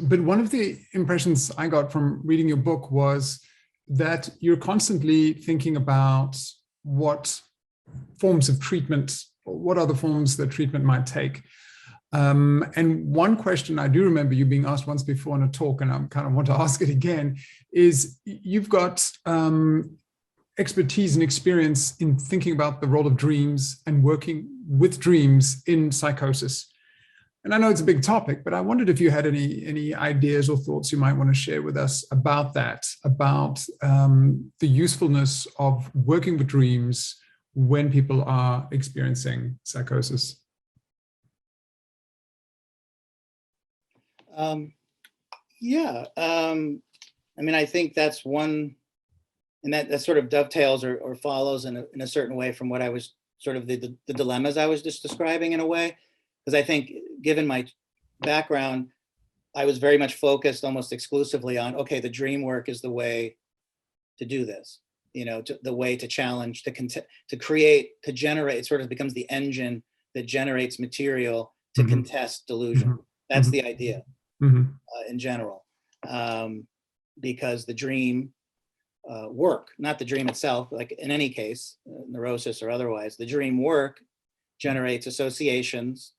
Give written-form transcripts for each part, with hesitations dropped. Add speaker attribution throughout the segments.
Speaker 1: But one of the impressions I got from reading your book was that you're constantly thinking about what forms of treatment, or what other forms that treatment might take. And one question I do remember you being asked once before in a talk, and I kind of want to ask it again, is you've got expertise and experience in thinking about the role of dreams and working with dreams in psychosis. And I know it's a big topic, but I wondered if you had any ideas or thoughts you might want to share with us about that, about the usefulness of working with dreams when people are experiencing psychosis.
Speaker 2: Yeah, I mean, I think that's one, and that sort of dovetails or follows in a certain way from what I was sort of the dilemmas I was just describing in a way. Because I think, given my background, I was very much focused almost exclusively on, okay, the dream work is the way to do this, the way to challenge, to create, to generate. It sort of becomes the engine that generates material to contest delusion. That's the idea in general, because the dream work, not the dream itself, like in any case, neurosis or otherwise, the dream work generates associations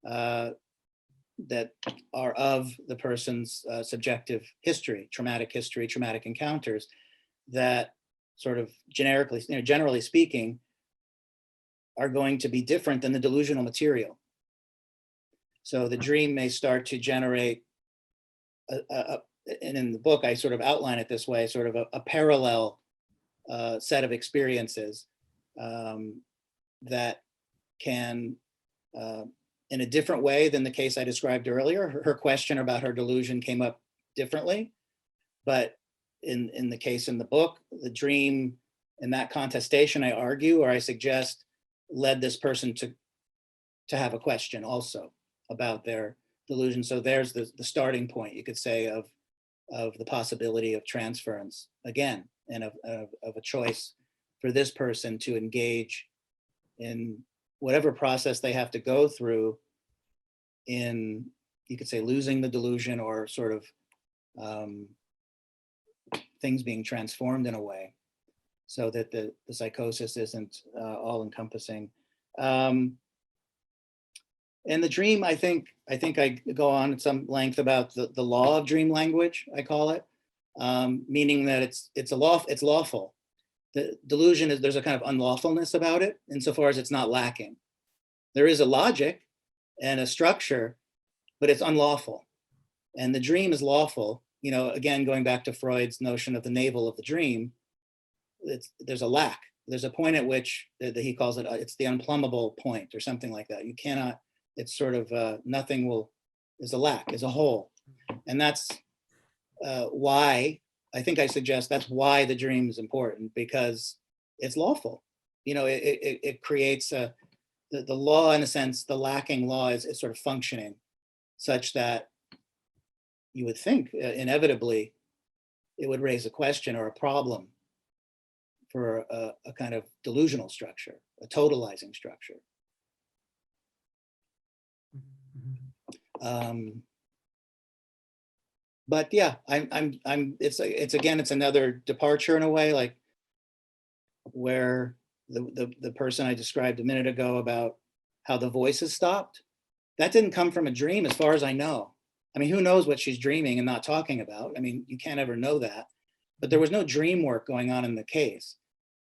Speaker 2: that are of the person's subjective history, traumatic encounters that sort of generally speaking, are going to be different than the delusional material. So the dream may start to generate, and in the book, I sort of outline it this way, sort of a parallel set of experiences that can, in a different way than the case I described earlier. Her question about her delusion came up differently, but in the case in the book, the dream in that contestation, I argue, or I suggest, led this person to have a question also about their delusion. So there's the starting point, you could say, of the possibility of transference again, and of a choice for this person to engage in whatever process they have to go through in, you could say, losing the delusion, or sort of things being transformed in a way so that the psychosis isn't all encompassing. And the dream, I think I go on at some length about the law of dream language, I call it, meaning that it's lawful. The delusion is, there's a kind of unlawfulness about it insofar as it's not lacking. There is a logic and a structure, but it's unlawful. And the dream is lawful. Again, going back to Freud's notion of the navel of the dream, there's a lack. There's a point at which that he calls it, it's the unplumbable point or something like that. You cannot, it's sort of nothing is a lack, is a hole. And that's why, I think I suggest that's why the dream is important, because it's lawful. It creates the law, in a sense, the lacking law is sort of functioning such that you would think inevitably it would raise a question or a problem for a kind of delusional structure, a totalizing structure. But yeah, it's another departure in a way, like where the person I described a minute ago about how the voices stopped, that didn't come from a dream as far as I know. I mean, who knows what she's dreaming and not talking about? I mean, you can't ever know that. But there was no dream work going on in the case.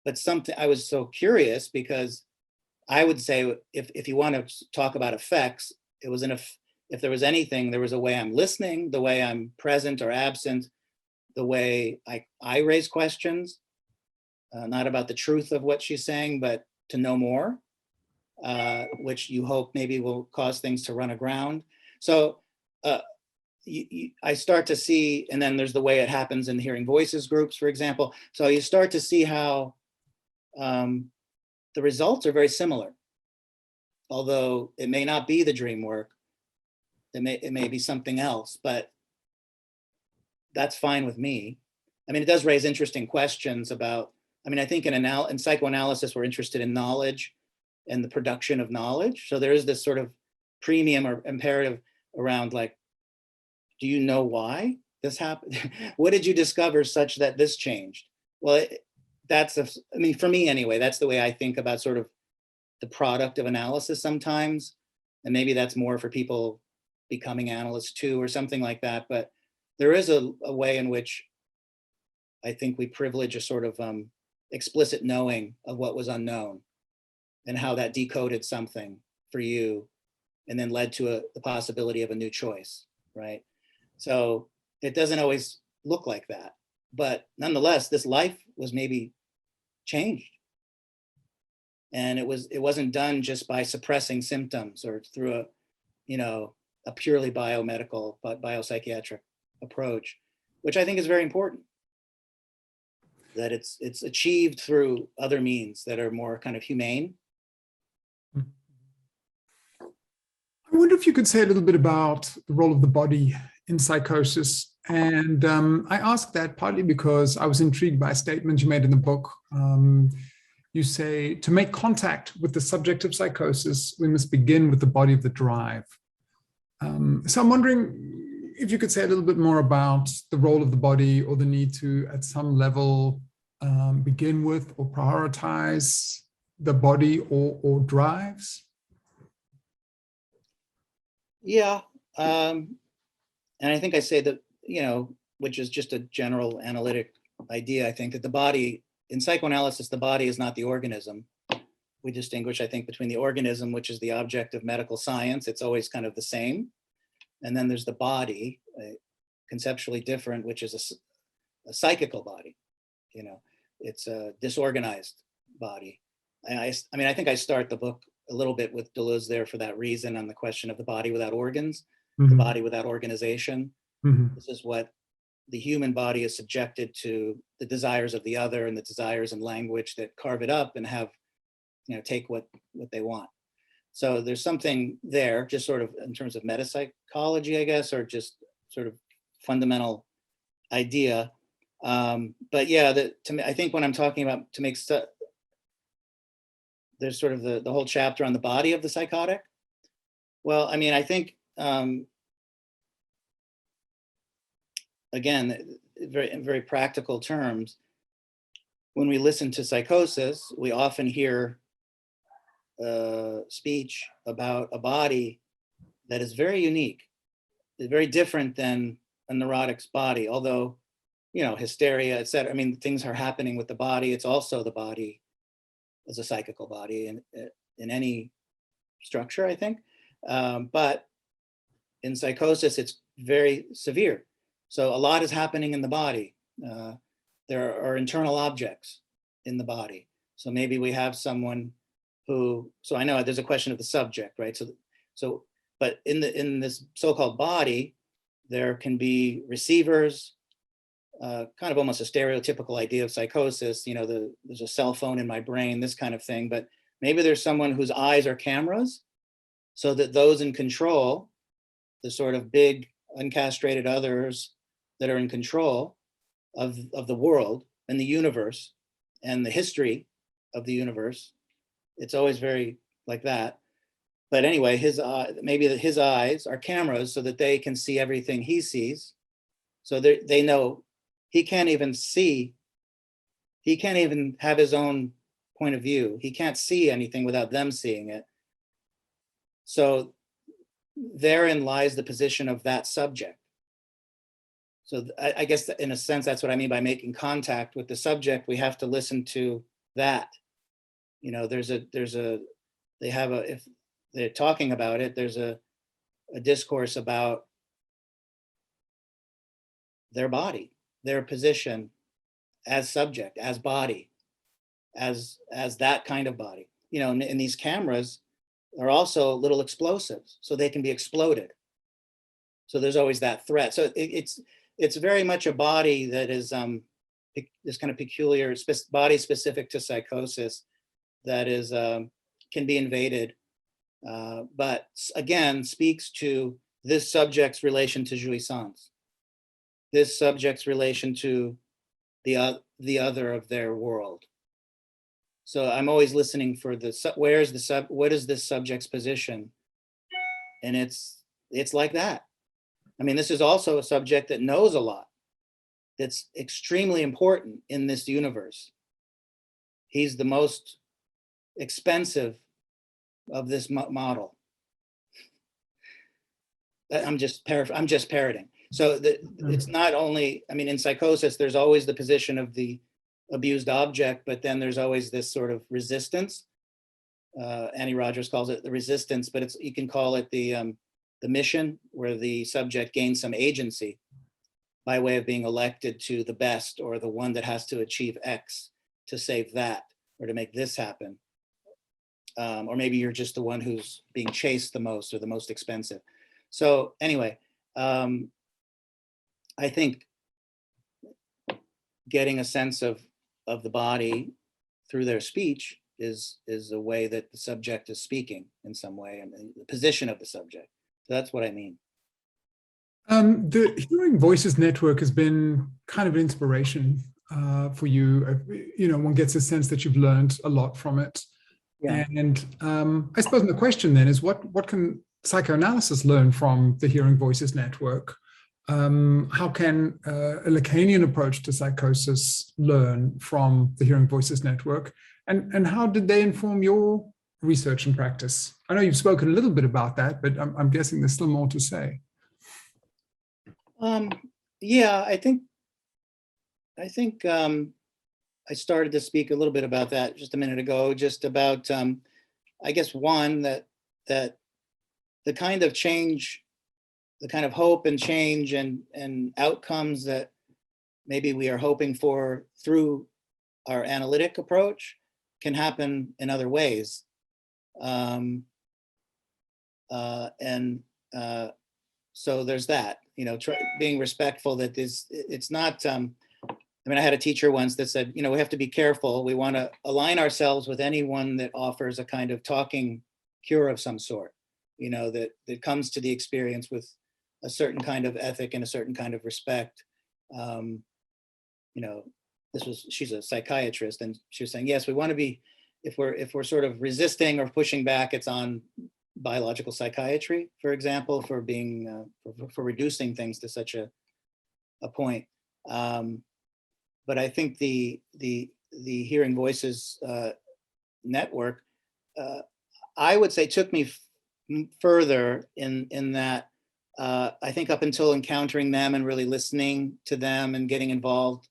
Speaker 2: But I was so curious, because I would say, if you want to talk about effects, it was if there was anything, there was a way I'm listening, the way I'm present or absent, the way I raise questions, not about the truth of what she's saying, but to know more, which you hope maybe will cause things to run aground. So I start to see, and then there's the way it happens in hearing voices groups, for example. So you start to see how the results are very similar, although it may not be the dream work. It may be something else, but that's fine with me. I mean, it does raise interesting questions about, I think in psychoanalysis, we're interested in knowledge and the production of knowledge. So there is this sort of premium or imperative around, like, do you know why this happened? What did you discover such that this changed? Well, I mean, for me anyway, that's the way I think about sort of the product of analysis sometimes. And maybe that's more for people becoming analysts too, or something like that. But there is a way in which I think we privilege a sort of explicit knowing of what was unknown and how that decoded something for you and then led to the possibility of a new choice, right? So it doesn't always look like that. But nonetheless, this life was maybe changed. And it wasn't done just by suppressing symptoms or through a purely biomedical, biopsychiatric approach, which I think is very important. That it's achieved through other means that are more kind of humane.
Speaker 1: I wonder if you could say a little bit about the role of the body in psychosis. And I ask that partly because I was intrigued by a statement you made in the book. You say, to make contact with the subject of psychosis, we must begin with the body of the drive. So I'm wondering if you could say a little bit more about the role of the body or the need to, at some level, begin with or prioritize the body or drives.
Speaker 2: Yeah. And I think I say that, which is just a general analytic idea. I think that the body, in psychoanalysis, the body is not the organism. We distinguish, I think, between the organism, which is the object of medical science. It's always kind of the same. And then there's the body, conceptually different, which is a psychical body. It's a disorganized body. I mean, I think I start the book a little bit with Deleuze there for that reason, on the question of the body without organs, the body without organization. This is what the human body is subjected to, the desires of the other and the desires and language that carve it up and have, take what they want. So there's something there, just sort of in terms of metapsychology, I guess, or just sort of fundamental idea. But yeah, to me, I think when I'm talking about there's sort of the whole chapter on the body of the psychotic. Well, I mean, I think, again, in very practical terms, when we listen to psychosis, we often hear speech about a body that is very unique, very different than a neurotic's body, although, hysteria, et cetera. I mean, things are happening with the body. It's also the body as a psychical body in any structure, I think. But in psychosis, it's very severe. So a lot is happening in the body. There are internal objects in the body. So maybe we have someone who, so I know there's a question of the subject, right? So, but in this so-called body, there can be receivers, kind of almost a stereotypical idea of psychosis, there's a cell phone in my brain, this kind of thing, but maybe there's someone whose eyes are cameras, so that those in control, the sort of big uncastrated others that are in control of the world and the universe and the history of the universe, it's always very like that. But anyway, maybe his eyes are cameras so that they can see everything he sees. So they know he can't even have his own point of view. He can't see anything without them seeing it. So therein lies the position of that subject. So I guess in a sense, that's what I mean by making contact with the subject. We have to listen to that. If they're talking about it, there's a discourse about their body, their position as subject, as body, as that kind of body. And these cameras are also little explosives, so they can be exploded. So there's always that threat. So it's very much a body that is this kind of peculiar body specific to psychosis that is can be invaded, but again speaks to this subject's relation to jouissance, this subject's relation to the other of their world. So I'm always listening for what is this subject's position, and it's like that. I mean, this is also a subject that knows a lot, that's extremely important in this universe. He's the most expensive of this model. I'm just parroting. So it's not only, I mean, in psychosis, there's always the position of the abused object, but then there's always this sort of resistance. Annie Rogers calls it the resistance, but you can call it the mission, where the subject gains some agency by way of being elected to the best, or the one that has to achieve X to save that, or to make this happen. Or maybe you're just the one who's being chased the most, or the most expensive. So anyway, I think getting a sense of the body through their speech is a way that the subject is speaking in some way, and the position of the subject. So that's what I mean.
Speaker 1: The Hearing Voices Network has been kind of an inspiration for you. You know, one gets a sense that you've learned a lot from it. Yeah. And I suppose the question then is, what can psychoanalysis learn from the Hearing Voices Network? How can a Lacanian approach to psychosis learn from the Hearing Voices Network? And how did they inform your research and practice? I know you've spoken a little bit about that, but I'm guessing there's still more to say.
Speaker 2: Yeah, I think I started to speak a little bit about that just a minute ago, just about, I guess, one, that the kind of change, the kind of hope and change and outcomes that maybe we are hoping for through our analytic approach can happen in other ways. So there's that, you know, being respectful that it's not, I mean, I had a teacher once that said, you know, we have to be careful. We want to align ourselves with anyone that offers a kind of talking cure of some sort, you know, that comes to the experience with a certain kind of ethic and a certain kind of respect. You know, she's a psychiatrist, and she was saying, yes, we want to be, if we're sort of resisting or pushing back, it's on biological psychiatry, for example, for being, for reducing things to such a point. But I think the Hearing Voices network, I would say, took me further in that I think up until encountering them and really listening to them and getting involved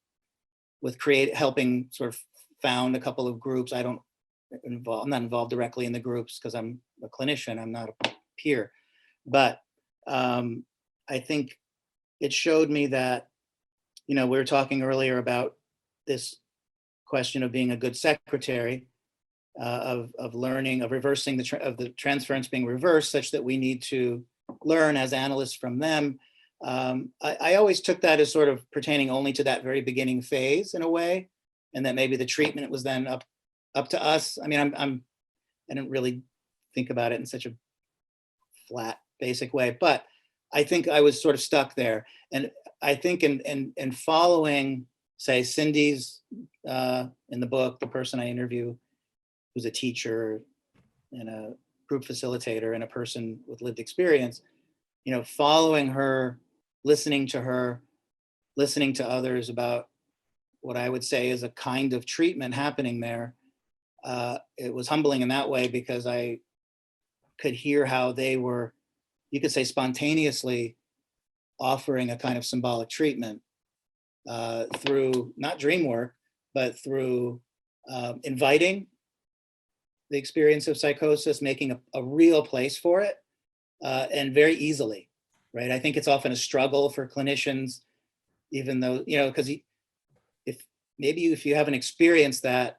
Speaker 2: with helping sort of found a couple of groups. I'm not involved directly in the groups because I'm a clinician, I'm not a peer, but I think it showed me that, you know, we were talking earlier about this question of being a good secretary, of learning, of reversing the transference being reversed, such that we need to learn as analysts from them. I always took that as sort of pertaining only to that very beginning phase in a way, and that maybe the treatment was then up to us. I mean, I didn't really think about it in such a flat, basic way, but I think I was sort of stuck there. And I think in following, say, Cindy's, in the book, the person I interview, who's a teacher and a group facilitator and a person with lived experience, you know, following her, listening to others about what I would say is a kind of treatment happening there. It was humbling in that way, because I could hear how they were, you could say, spontaneously offering a kind of symbolic treatment through not dream work, but through inviting the experience of psychosis, making a real place for it, and very easily, right? I think it's often a struggle for clinicians, even though, you know, because if you haven't experienced that,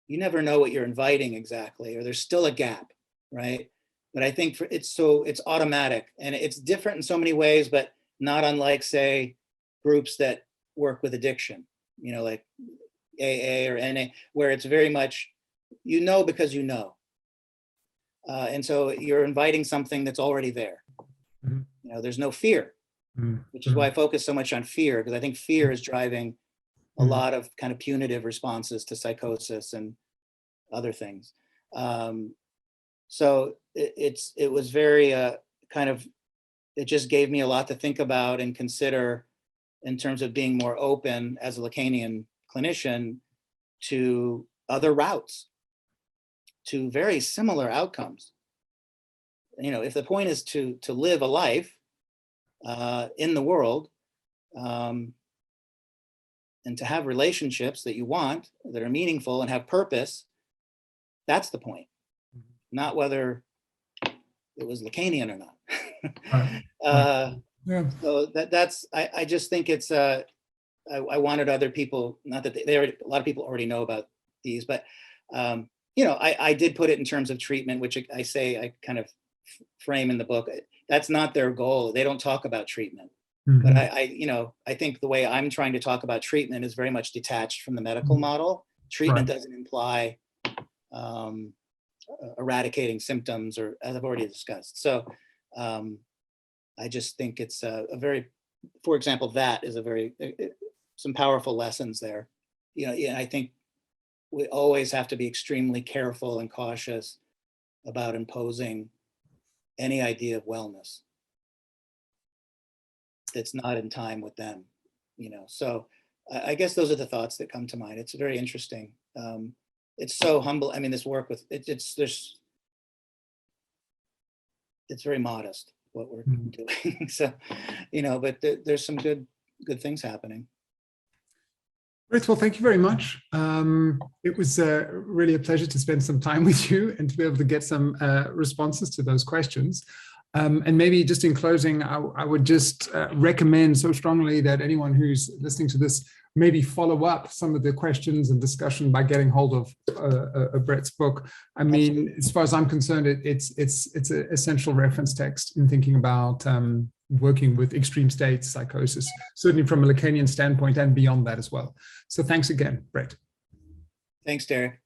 Speaker 2: you never know what you're inviting exactly, or there's still a gap, right? But I think it's automatic, and it's different in so many ways, but not unlike, say, groups that work with addiction, you know, like AA or NA, where it's very much, you know, because you know. And so you're inviting something that's already there. Mm-hmm. You know, there's no fear, mm-hmm. which is why I focus so much on fear, because I think fear is driving a lot of kind of punitive responses to psychosis and other things. So it was very kind of it just gave me a lot to think about and consider in terms of being more open as a Lacanian clinician to other routes, to very similar outcomes. You know, if the point is to live a life in the world, and to have relationships that you want, that are meaningful and have purpose, that's the point. Not whether it was Lacanian or not.
Speaker 1: Yeah.
Speaker 2: So I just think it's, I wanted other people, not that they already, a lot of people already know about these, but, you know, I did put it in terms of treatment, which I say, I kind of frame in the book. That's not their goal. They don't talk about treatment. But you know, I think the way I'm trying to talk about treatment is very much detached from the medical model. Treatment doesn't imply eradicating symptoms, or as I've already discussed. So I just think it's a very, for example, that is a very, some powerful lessons there. You know, yeah, I think we always have to be extremely careful and cautious about imposing any idea of wellness that's not in time with them, you know. So I guess those are the thoughts that come to mind. It's very interesting. It's so humble. I mean, this work with it's very modest what we're doing. So, you know, but there's some good things happening.
Speaker 1: Great. Well, thank you very much. It was really a pleasure to spend some time with you and to be able to get some responses to those questions. And maybe just in closing, I would just recommend so strongly that anyone who's listening to this maybe follow up some of the questions and discussion by getting hold of Bret's book. I mean, as far as I'm concerned, it's an essential reference text in thinking about working with extreme states, psychosis, certainly from a Lacanian standpoint and beyond that as well. So thanks again, Bret.
Speaker 2: Thanks, Derek.